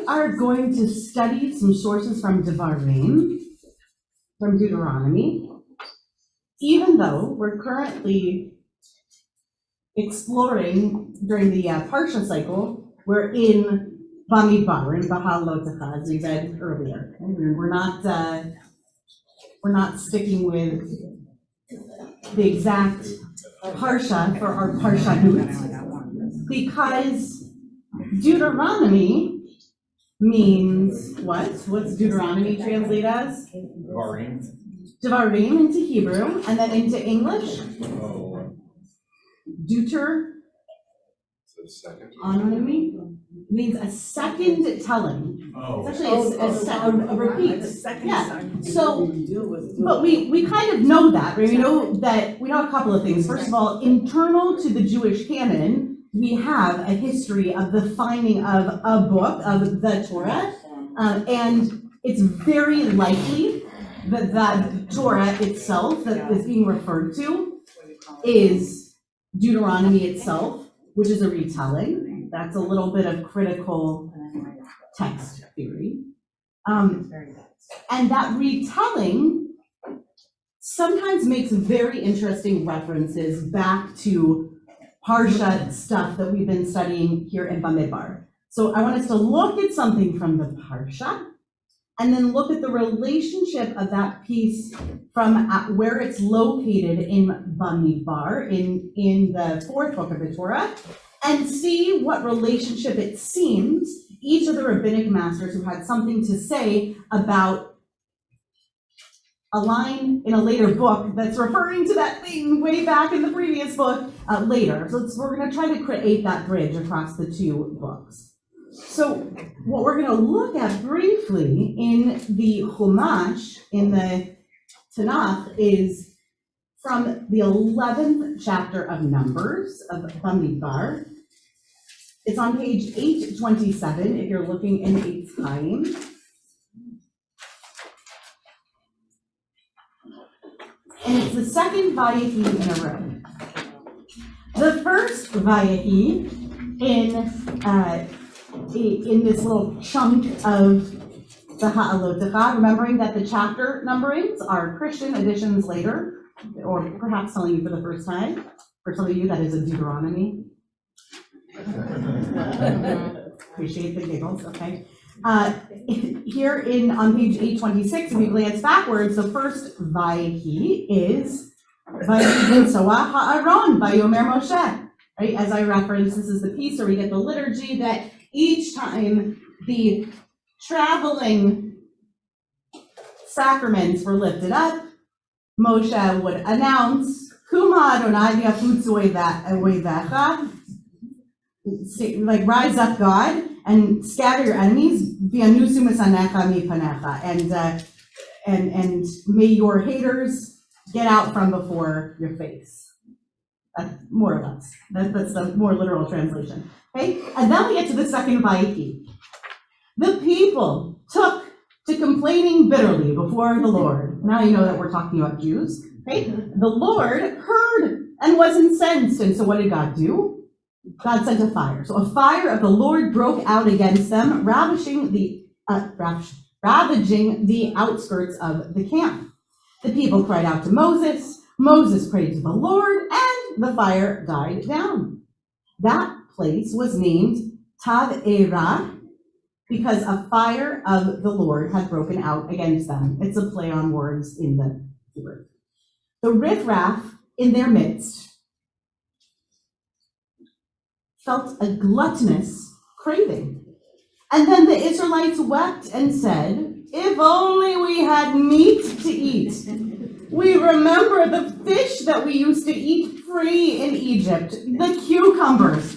are going to study some sources from Devarim, from Deuteronomy, even though we're currently exploring during the Parsha cycle. We're in Bamidbar, in Behaalotekha, as we read earlier. We're not sticking with the exact Parsha for our Parshanut, because Deuteronomy means what? What's Deuteronomy translate as? Devarim. Devarim into Hebrew, and then into English? Deuteronomy means a second telling. It's actually a repeat. Yeah. So, but we kind of know that, right? We know a couple of things. First of all, internal to the Jewish canon, we have a history of the finding of a book of the Torah, and it's very likely that that Torah itself that is being referred to is Deuteronomy itself, which is a retelling. That's a little bit of critical text theory. And that retelling sometimes makes very interesting references back to Parsha stuff that we've been studying here in Bamidbar. So I want us to look at something from the Parsha, and then look at the relationship of that piece from where it's located in Bamidbar, in the fourth book of the Torah, and see what relationship it seems each of the rabbinic masters who had something to say about a line in a later book that's referring to that thing way back in the previous book later. So we're going to try to create that bridge across the two books. So what we're going to look at briefly in the Chumash, in the Tanakh, is from the 11th chapter of Numbers, of Bamidbar. It's on page 827 if you're looking in Eitz Chaim. And it's the second Vayehi in a row. The first Vayehi in this little chunk of Behaalotekha, remembering that the chapter numberings are Christian additions later, or perhaps telling you for the first time. For some of you, that is a Deuteronomy. Appreciate the giggles, okay. Here on page 826, if we glance backwards, the first Vayehi is Vayehi Soah Ha'aron, Vayomer Moshe. Right, as I referenced, this is the piece where we get the liturgy that each time the traveling sacraments were lifted up, Moshe would announce, Kuma Adonai v'yafutzu oivecha, like rise up, God, and scatter your enemies, v'yanusu misanecha mipanecha, and may your haters get out from before your face. More or less. That's the more literal translation. Okay? And then we get to the second Vayehi. The people took to complaining bitterly before the Lord. Now you know that we're talking about Jews. Okay? The Lord heard and was incensed. And so what did God do? God sent a fire. So a fire of the Lord broke out against them, ravaging the outskirts of the camp. The people cried out to Moses. Moses prayed to the Lord, and the fire died down. That place was named Tav-erah because a fire of the Lord had broken out against them. It's a play on words in the Hebrew. The riffraff in their midst felt a gluttonous craving. And then the Israelites wept and said, if only we had meat to eat. We remember the fish that we used to eat free in Egypt, the cucumbers.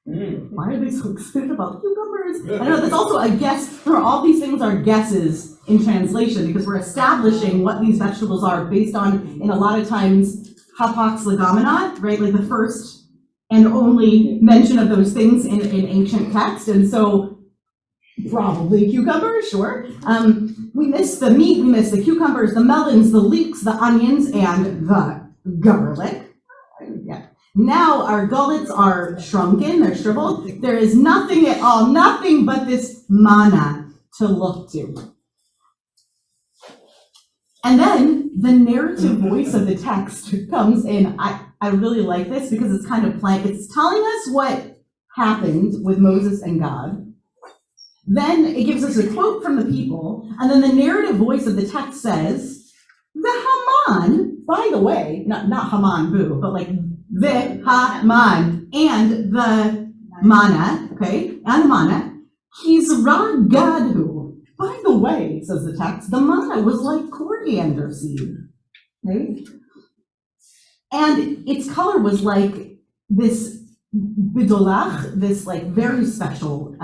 Why are they so excited about cucumbers? I know there's also a guess. All these things are guesses in translation because we're establishing what these vegetables are based on, in a lot of times, hapax legomenot, right? Like the first and only mention of those things in ancient text. And so probably cucumbers, sure. We miss the meat, we miss the cucumbers, the melons, the leeks, the onions, and the garlic. Yeah. Now our gullets are shrunken, they're shriveled. There is nothing at all, nothing but this manna to look to. And then the narrative voice of the text comes in. I really like this because it's kind of plain. It's telling us what happened with Moses and God. Then it gives us a quote from the people, and then the narrative voice of the text says, the Haman, by the way, not Haman, boo, but like the Haman and the manna, okay, and the manna, he's Ragadu. By the way, says the text, the manna was like coriander seed, okay? And its color was like this bidolach, this like very special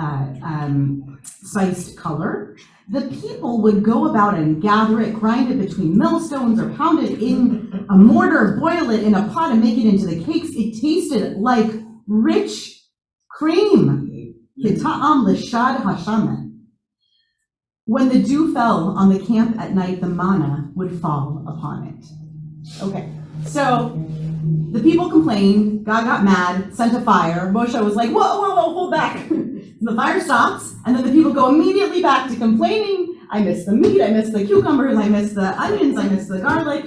spiced color. The people would go about and gather it, grind it between millstones, or pound it in a mortar, boil it in a pot, and make it into the cakes. It tasted like rich cream. Kita'am l'shad hashamen. When the dew fell on the camp at night, the manna would fall upon it. Okay, so the people complained, God got mad, sent a fire. Moshe was like, whoa, hold back. The fire stops, and then the people go immediately back to complaining. I miss the meat, I miss the cucumbers, I miss the onions, I miss the garlic.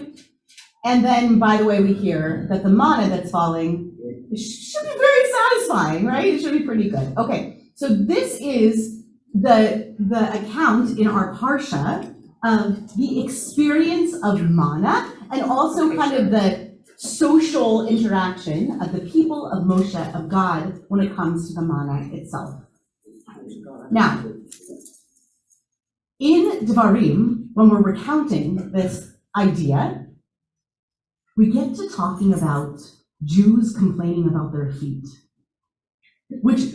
And then, by the way, we hear that the manna that's falling should be very satisfying, right? It should be pretty good. Okay, so this is the account in our parsha of the experience of manna, and also kind of the social interaction of the people of Moshe, of God, when it comes to the manna itself. Now, in Devarim, when we're recounting this idea, we get to talking about Jews complaining about their feet, which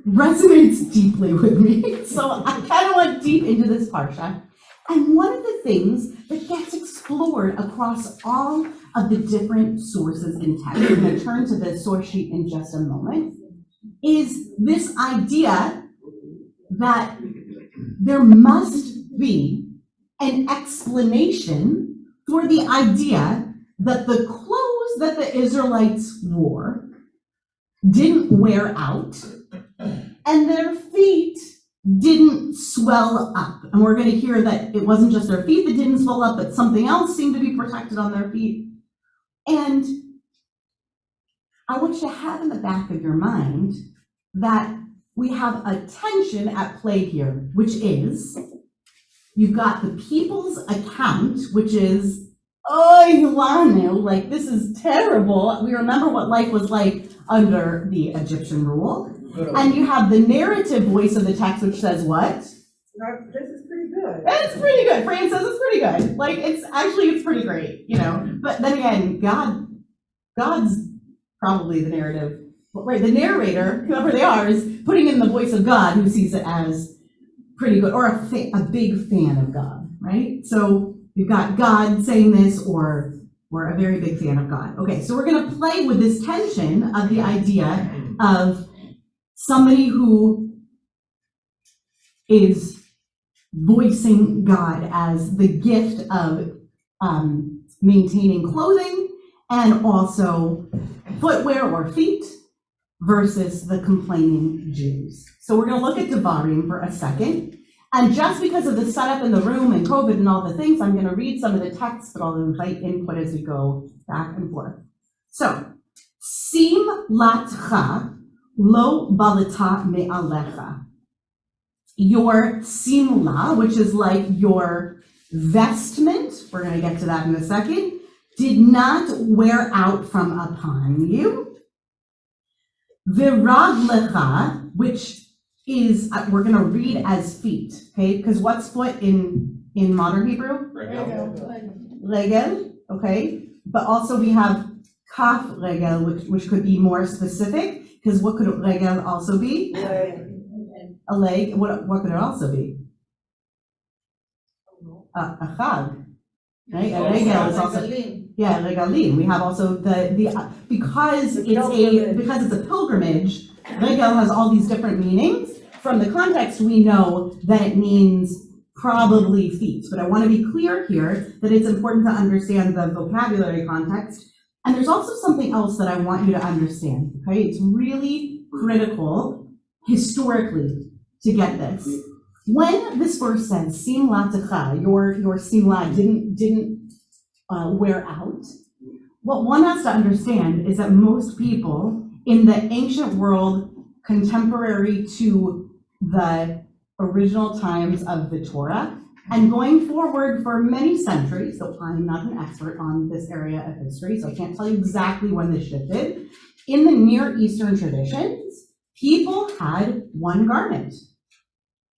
resonates deeply with me. So I kind of went deep into this parsha. And one of the things that gets explored across all of the different sources in text, we're going to turn to the source sheet in just a moment, is this idea that there must be an explanation for the idea that the clothes that the Israelites wore didn't wear out and their feet didn't swell up. And we're going to hear that it wasn't just their feet that didn't swell up, but something else seemed to be protected on their feet. And I want you to have in the back of your mind that we have a tension at play here, which is you've got the people's account, which is, like, this is terrible. We remember what life was like under the Egyptian rule. And you have the narrative voice of the text, which says what? This is pretty good. It's pretty good. Fran says it's pretty good. Like, it's pretty great, you know. But then again, God's probably the narrative, right? The narrator, whoever they are, is putting in the voice of God, who sees it as pretty good, or a big fan of God, right? So you've got God saying this, or we're a very big fan of God. Okay, so we're going to play with this tension of the idea of somebody who is voicing God as the gift of maintaining clothing and also footwear or feet versus the complaining Jews. So we're going to look at Devarim for a second. And just because of the setup in the room and COVID and all the things, I'm going to read some of the text, but I'll invite input as we go back and forth. So, Sim latcha lo balata me'alecha. Your simla, which is like your vestment, we're going to get to that in a second, did not wear out from upon you. Viraglecha, which is, we're going to read as feet, okay? Because what's foot in modern Hebrew? Regel, okay? But also we have kaf regel, which could be more specific, because what could regel also be? A leg. What could it also be? A chag, right? A regel is also, yeah, regalim. We have also because it's a pilgrimage. Regel has all these different meanings. From the context, we know that it means probably feet. But I want to be clear here that it's important to understand the vocabulary context. And there's also something else that I want you to understand, okay? It's really critical historically to get this. When this verse says, Behaalotekha, your simla didn't wear out, what one has to understand is that most people in the ancient world, contemporary to the original times of the Torah, and going forward for many centuries, so I'm not an expert on this area of history, so I can't tell you exactly when this shifted. In the Near Eastern traditions, people had one garment.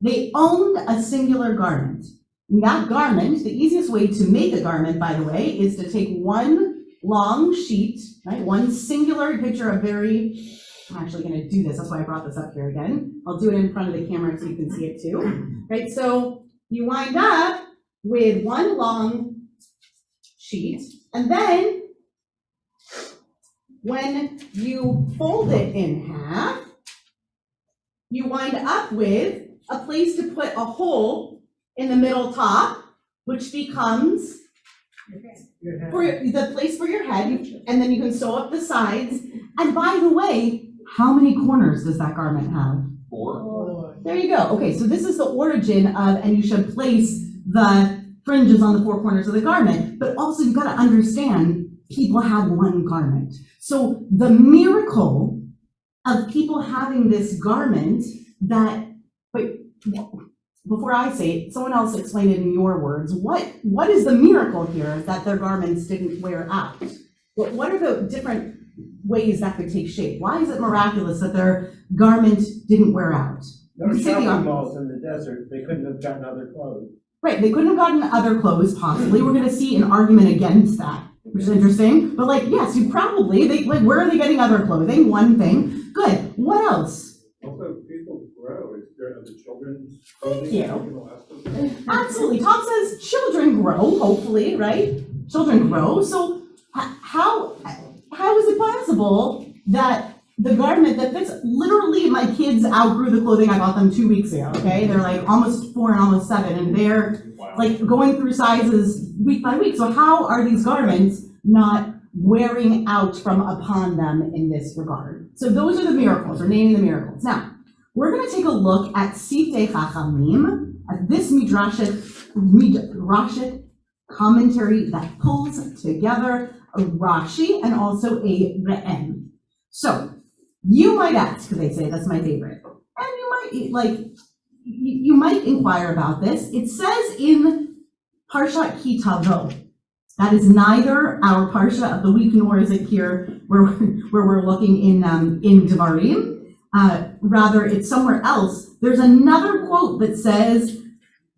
They owned a singular garment. And that garment, the easiest way to make a garment, by the way, is to take one long sheet, right? One singular picture of I'm actually going to do this. That's why I brought this up here again. I'll do it in front of the camera so you can see it too. Right? So you wind up with one long sheet, and then when you fold it in half, you wind up with a place to put a hole in the middle top, which becomes the place for your head, and then you can sew up the sides. And by the way, how many corners does that garment have? 4. There you go. Okay, so this is the origin of, and you should place the fringes on the 4 corners of the garment, but also you've got to understand people had one garment. So the miracle of people having this garment that, wait, before I say it, someone else explain it in your words. What is the miracle here that their garments didn't wear out? What are the different ways that could take shape? Why is it miraculous that their garment didn't wear out? No shopping malls in the desert. They couldn't have gotten other clothes. Right, they couldn't have gotten other clothes, possibly. We're going to see an argument against that, which is interesting. But yes, you probably, where are they getting other clothing? One thing. Good. What else? Also, people grow. Is there the children's Thank you. you. Absolutely. Tom says children grow, hopefully, right? Children grow. So how is it possible that the garment that fits, literally my kids outgrew the clothing I bought them 2 weeks ago, okay? They're almost 4 and almost 7, and they're going through sizes week by week. So how are these garments not wearing out from upon them in this regard? So those are the miracles. We're naming the miracles. Now, we're going to take a look at Siftei Chachamim, at this midrashic commentary that pulls together a Rashi and also a Re'em. So you might ask, they say that's my favorite, and you might inquire about this. It says in Parshat Ki Tavo, that is neither our parsha of the week nor is it here where we're looking in Devarim. Rather, it's somewhere else. There's another quote that says,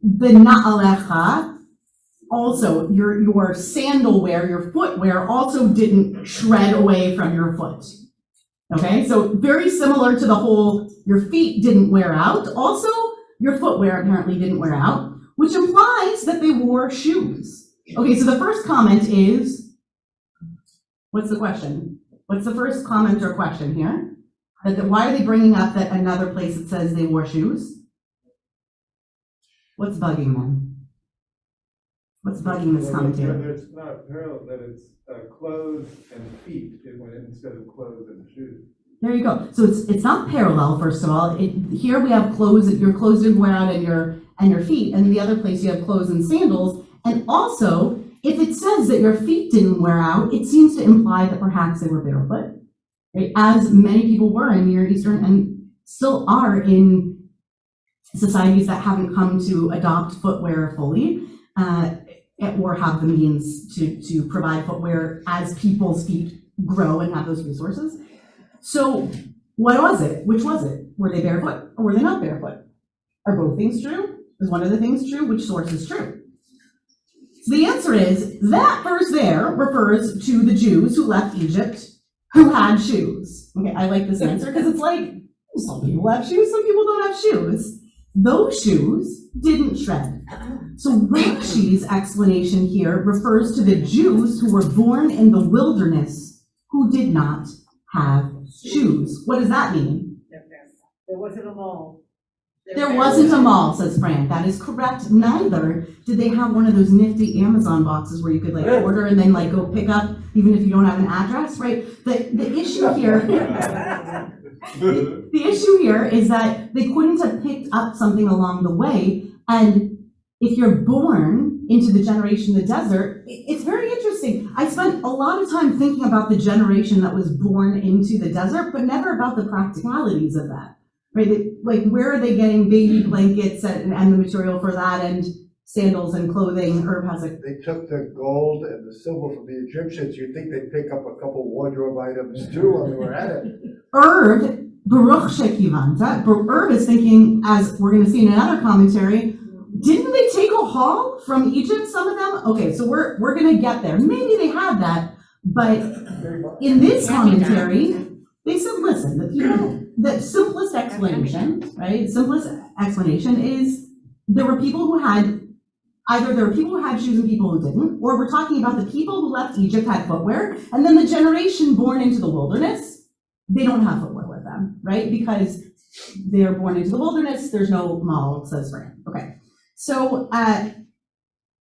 Behaalotekha, also your sandal wear, your footwear also didn't shred away from your foot. Okay, so very similar to the whole, your feet didn't wear out. Also, your footwear apparently didn't wear out, which implies that they wore shoes. Okay, so the first comment is, what's the question? What's the first comment or question here? Why are they bringing up that another place that says they wore shoes? What's bugging them? What's bugging this commentary? It's not parallel, that it's clothes and feet instead of clothes and shoes. There you go. So it's not parallel, first of all. Here we have clothes, your clothes didn't wear out and your feet, and the other place you have clothes and sandals. And also, if it says that your feet didn't wear out, it seems to imply that perhaps they were barefoot, right? As many people were in Near Eastern and still are in societies that haven't come to adopt footwear fully, or have the means to provide footwear as people's feet grow and have those resources. So what was it? Which was it? Were they barefoot or were they not barefoot? Are both things true? Is one of the things true? Which source is true? So the answer is that verse there refers to the Jews who left Egypt who had shoes. Okay, I like this answer because it's some people have shoes, some people don't have shoes. Those shoes didn't shred. So Rashi's explanation here refers to the Jews who were born in the wilderness who did not have shoes. What does that mean? There wasn't a mall. There wasn't a mall, says Fran. That is correct. Neither did they have one of those nifty Amazon boxes where you could like order and then like go pick up even if you don't have an address, right? The issue here, the issue here is that they couldn't have picked up something along the way. And if you're born into the generation in the desert, it's very interesting. I spent a lot of time thinking about the generation that was born into the desert, but never about the practicalities of that. Right, like where are they getting baby blankets and the material for that and sandals and clothing? Herb has a. They took the gold and the silver from the Egyptians. You'd think they'd pick up a couple wardrobe items too while they were at it. Herb, Baruch Shekivanta, Herb is thinking, as we're going to see in another commentary, didn't they take a haul from Egypt, some of them? Okay, so we're going to get there. Maybe they had that, but in this commentary, they said, listen, the simplest explanation, right? Simplest explanation is there were people who had, either there were people who had shoes and people who didn't, or we're talking about the people who left Egypt had footwear, and then the generation born into the wilderness, they don't have footwear with them, right? Because they're born into the wilderness, there's no mall, says Fran. Okay, so, and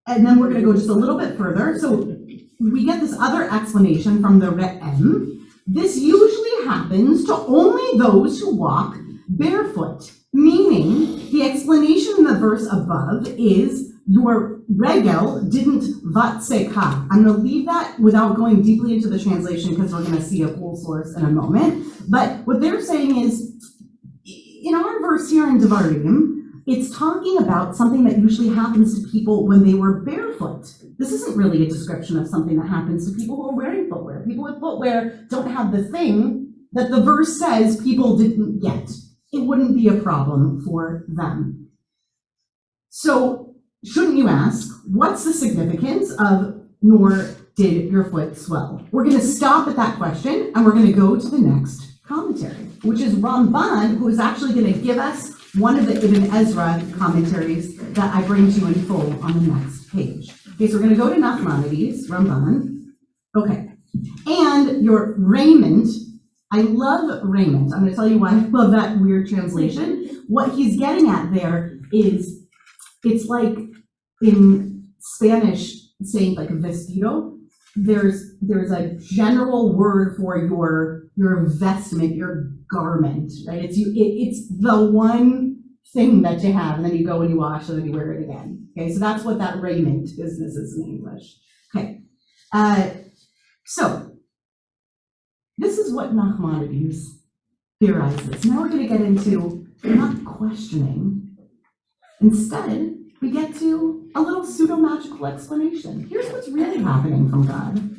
then we're gonna go just a little bit further. So we get this other explanation from the Re'em. This usually happens to only those who walk barefoot, meaning the explanation in the verse above is your regel didn't vatsekha. I'm going to leave that without going deeply into the translation because we're going to see a cool source in a moment. But what they're saying is, in our verse here in Devarim, it's talking about something that usually happens to people when they were barefoot. This isn't really a description of something that happens to people who are wearing footwear. People with footwear don't have the thing that the verse says people didn't get. It wouldn't be a problem for them. So shouldn't you ask, what's the significance of nor did your foot swell? We're going to stop at that question and we're going to go to the next commentary, which is Ramban, who is actually going to give us one of the Ibn Ezra commentaries that I bring to you in full on the next page. Okay, so we're going to go to Nachmanides, Ramban. Okay, and your raiment. I love raiment. I'm going to tell you why I love that weird translation. What he's getting at there is, it's like in Spanish saying like vestido. There's a general word for your vestment, your garment, right? It's the one thing that you have, and then you go and you wash and then you wear it again. Okay, so that's what that raiment business is in English. Okay, so this is what Nachmanides theorizes. Now we're going to get into not questioning. Instead, we get to a little pseudo-magical explanation. Here's what's really happening from God.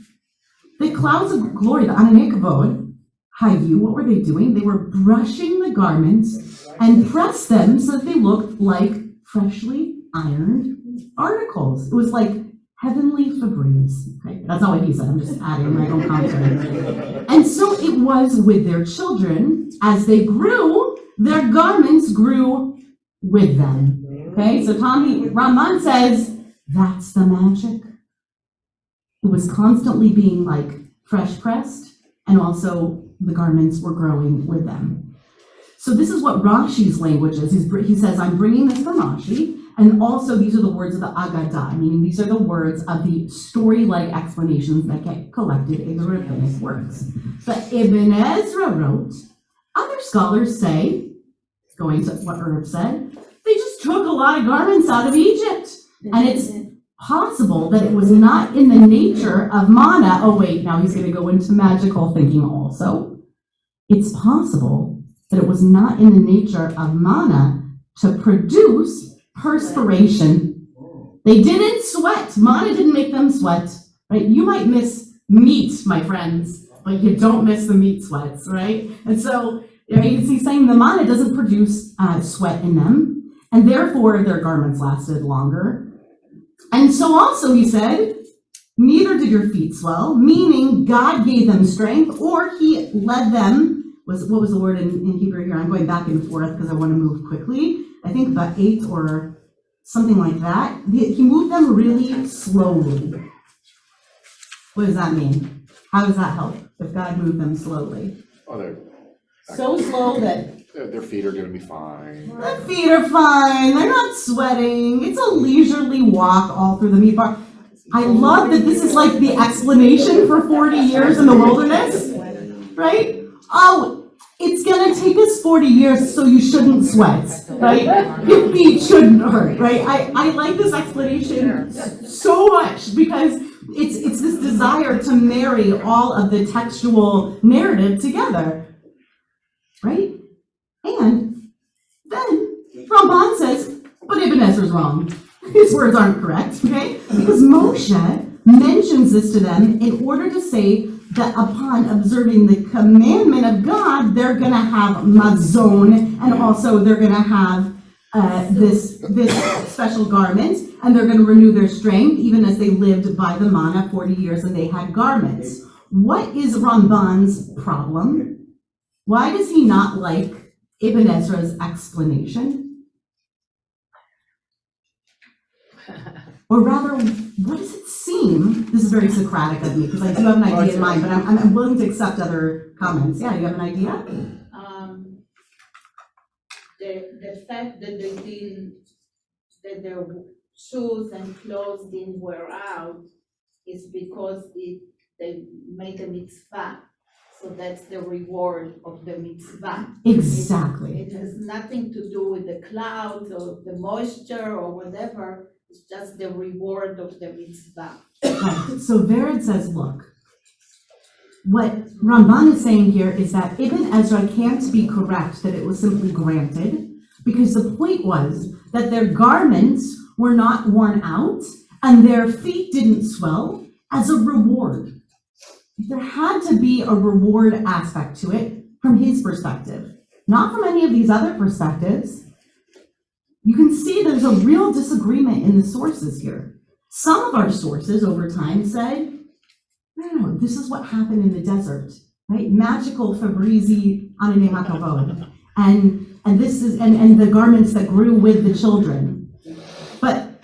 The clouds of glory, the Ananei Kavod, Hayu, what were they doing? They were brushing the garments and pressed them so that they looked like freshly ironed articles. It was like heavenly Febreze. Okay, that's not what he said. I'm just adding my own commentary. And so it was with their children. As they grew, their garments grew with them. Okay, so Ramban says, that's the magic. It was constantly being like fresh pressed, and also the garments were growing with them. So this is what Rashi's language is. He says, I'm bringing this from Rashi, and also these are the words of the Agadah, meaning these are the words of the story-like explanations that get collected in the rabbinic works. But Ibn Ezra wrote, other scholars say, going to what Herb said, they just took a lot of garments out of Egypt. And it's possible that it was not in the nature of manna. Oh wait, now he's going to go into magical thinking also. It's possible that it was not in the nature of manna to produce perspiration. They didn't sweat. Manna didn't make them sweat, right? You might miss meat, my friends, but you don't miss the meat sweats, right? And so he's saying the manna doesn't produce sweat in them, and therefore their garments lasted longer. And so also he said, neither did your feet swell, meaning God gave them strength, or he led them, what was the word in Hebrew here? I'm going back and forth because I want to move quickly. I think about 8 or something like that. He moved them really slowly. What does that mean? How does that help if God moved them slowly? Oh, So slow that Their feet are gonna be fine. The feet are fine, they're not sweating, it's a leisurely walk all through the meat bar. I love that this is like the explanation for 40 years in the wilderness, right? Oh, it's gonna take us 40 years, so you shouldn't sweat, right? Your feet shouldn't hurt, right? I like this explanation so much because it's this desire to marry all of the textual narrative together, right? And then Ramban says, but Ibn Ezra's wrong. His words aren't correct, okay? Because Moshe mentions this to them in order to say that upon observing the commandment of God, they're going to have mazon, and also they're going to have this special garment, and they're going to renew their strength, even as they lived by the manna 40 years and they had garments. What is Ramban's problem? Why does he not like Ibn Ezra's explanation? Or rather, what does it seem? This is very Socratic of me because I do have an idea in mind, but I'm willing to accept other comments. Yeah, you have an idea? The fact that their shoes and clothes didn't wear out is because they made a mitzvah. So that's the reward of the mitzvah. Exactly. It has nothing to do with the clouds or the moisture or whatever. It's just the reward of the mitzvah. Right. So Vered says, look, what Ramban is saying here is that Ibn Ezra can't be correct that it was simply granted, because the point was that their garments were not worn out and their feet didn't swell as a reward. There had to be a reward aspect to it from his perspective, not from any of these other perspectives. You can see there's a real disagreement in the sources here. Some of our sources over time say, no, this is what happened in the desert, right? Magical Fabrizi Anane Makavod. And this is, and the garments that grew with the children. But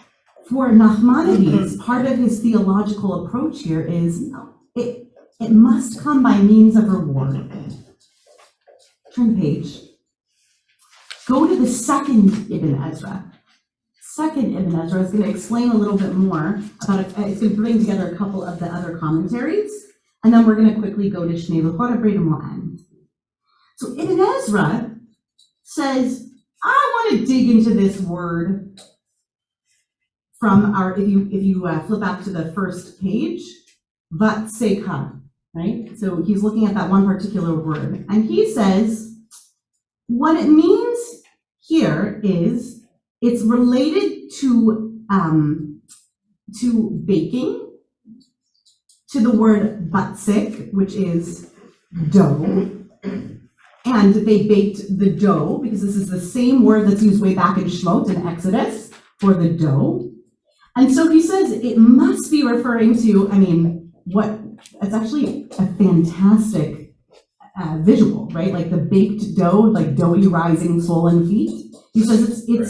for Nachmanides, part of his theological approach here is, no, it must come by means of reward. Turn page. Go to the second Ibn Ezra. Second Ibn Ezra is going to explain a little bit more about it. It's going to bring together a couple of the other commentaries, and then we're going to quickly go to Shnei Luchot and we'll end. So Ibn Ezra says, I want to dig into this word from our, if you flip back to the first page, Vatsekha, right? So he's looking at that one particular word, and he says, what it means here is it's related to baking, to the word batsik, which is dough. And they baked the dough, because this is the same word that's used way back in Shmot and Exodus for the dough. And so he says it must be referring to, it's actually a fantastic visual, right? Like the baked dough, like doughy rising swollen feet. He says it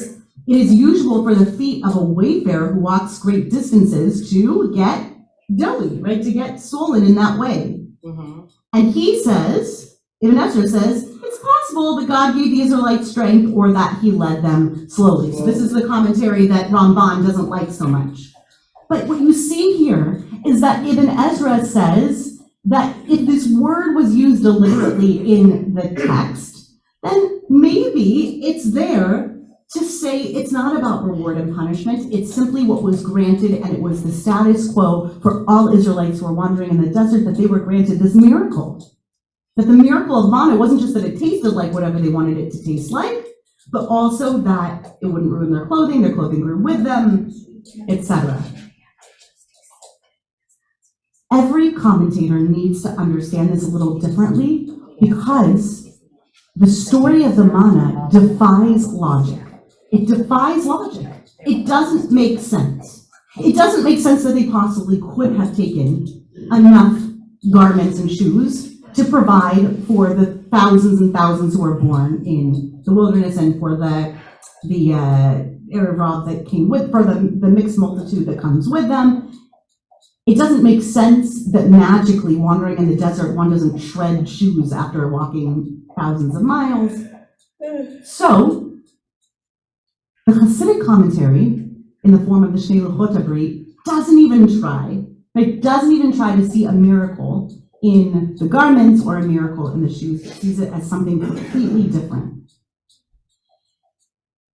is usual for the feet of a wayfarer who walks great distances to get doughy, right? To get swollen in that way. Mm-hmm. And he says, Ibn Ezra says, it's possible that God gave the Israelites strength or that he led them slowly. So this is the commentary that Ramban doesn't like so much. But what you see here is that Ibn Ezra says that if this word was used deliberately in the text, then maybe it's there to say it's not about reward and punishment. It's simply what was granted, and it was the status quo for all Israelites who were wandering in the desert, that they were granted this miracle. That the miracle of manna wasn't just that it tasted like whatever they wanted it to taste like, but also that it wouldn't ruin their clothing grew with them, etc. Every commentator needs to understand this a little differently, because the story of the manna defies logic. It defies logic. It doesn't make sense. It doesn't make sense that they possibly could have taken enough garments and shoes to provide for the thousands and thousands who were born in the wilderness, and for the Erev Rav that came with, for the mixed multitude that comes with them. It doesn't make sense that magically wandering in the desert, one doesn't shred shoes after walking thousands of miles. So, the Hasidic commentary, in the form of the Shnei Luchot HaBrit, doesn't even try to see a miracle in the garments or a miracle in the shoes. It sees it as something completely different.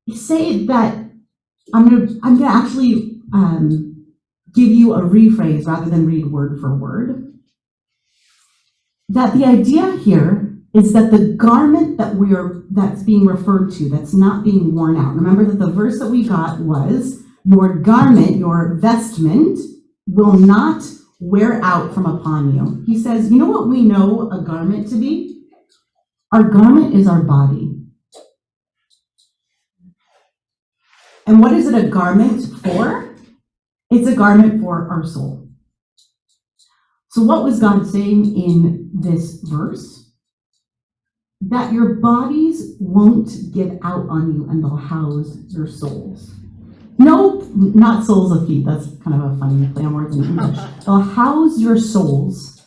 They say that, I'm gonna actually give you a rephrase rather than read word for word, that the idea here is that the garment that's being referred to, that's not being worn out. Remember that the verse that we got was, your garment, your vestment, will not wear out from upon you. He says, you know what we know a garment to be? Our garment is our body. And what is it a garment for? It's a garment for our soul. So what was God saying in this verse? That your bodies won't give out on you and they'll house your souls. No, not souls of feet. That's kind of a funny play on words in English. They'll house your souls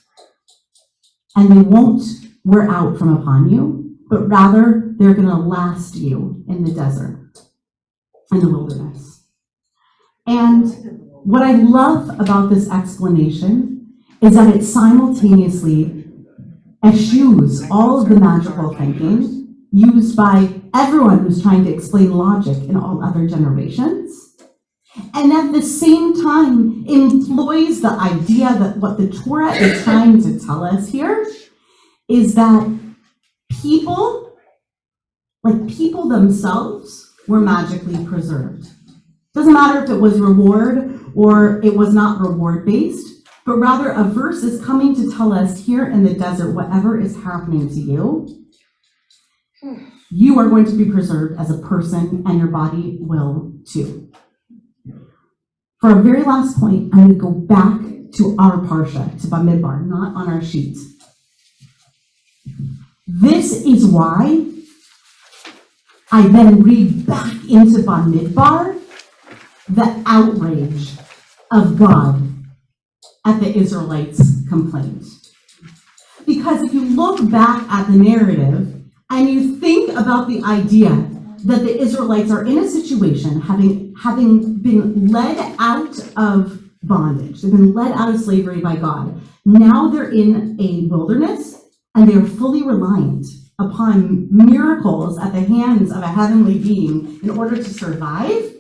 and they won't wear out from upon you, but rather they're going to last you in the desert and the wilderness. And what I love about this explanation is that it simultaneously eschews all of the magical thinking used by everyone who's trying to explain logic in all other generations, and at the same time employs the idea that what the Torah is trying to tell us here is that people themselves were magically preserved. Doesn't matter if it was reward or it was not reward-based, but rather a verse is coming to tell us here in the desert, whatever is happening to you, you are going to be preserved as a person and your body will too. For our very last point, I'm going to go back to our Parsha, to Bamidbar, not on our sheet. This is why I then read back into Bamidbar the outrage of God at the Israelites' complaint. Because if you look back at the narrative and you think about the idea that the Israelites are in a situation having been led out of bondage, they've been led out of slavery by God. Now they're in a wilderness and they're fully reliant upon miracles at the hands of a heavenly being in order to survive.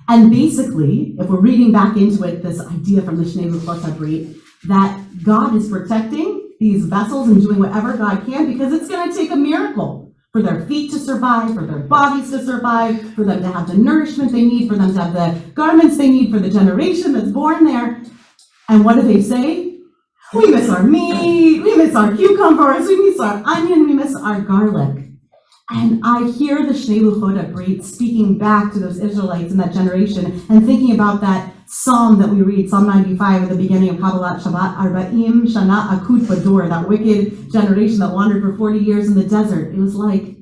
And basically, if we're reading back into it, this idea from the Shnei Luchot HaBrit, that God is protecting these vessels and doing whatever God can because it's going to take a miracle for their feet to survive, for their bodies to survive, for them to have the nourishment they need, for them to have the garments they need for the generation that's born there. And what do they say? We miss our meat, we miss our cucumbers, we miss our onion, we miss our garlic. And I hear the Shnei Luchot HaBrit speaking back to those Israelites in that generation and thinking about that psalm that we read, Psalm 95 at the beginning of Kabbalat Shabbat, Arba'im Shana Akut Bador, that wicked generation that wandered for 40 years in the desert. It was like,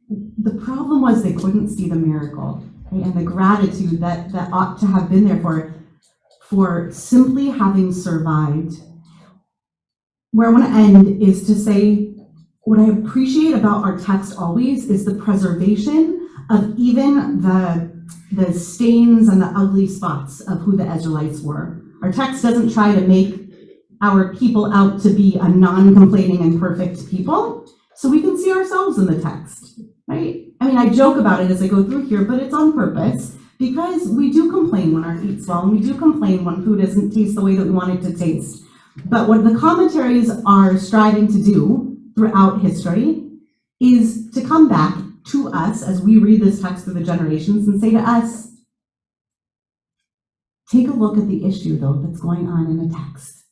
the problem was they couldn't see the miracle, right? And the gratitude that ought to have been there for simply having survived. Where I want to end is to say, what I appreciate about our text always is the preservation of even the stains and the ugly spots of who the Israelites were. Our text doesn't try to make our people out to be a non-complaining and perfect people, so we can see ourselves in the text, right? I mean, I joke about it as I go through here, but it's on purpose because we do complain when our feet swell and we do complain when food doesn't taste the way that we want it to taste. But what the commentaries are striving to do throughout history is to come back to us as we read this text through the generations and say to us, take a look at the issue though that's going on in the text.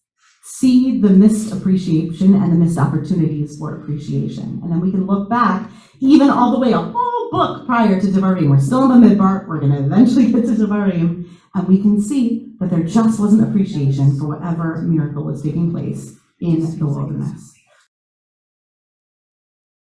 See the missed appreciation and the missed opportunities for appreciation. And then we can look back even all the way a whole book prior to Devarim. We're still in the Midbar, we're gonna eventually get to Devarim, and we can see that there just wasn't appreciation for whatever miracle was taking place in the wilderness.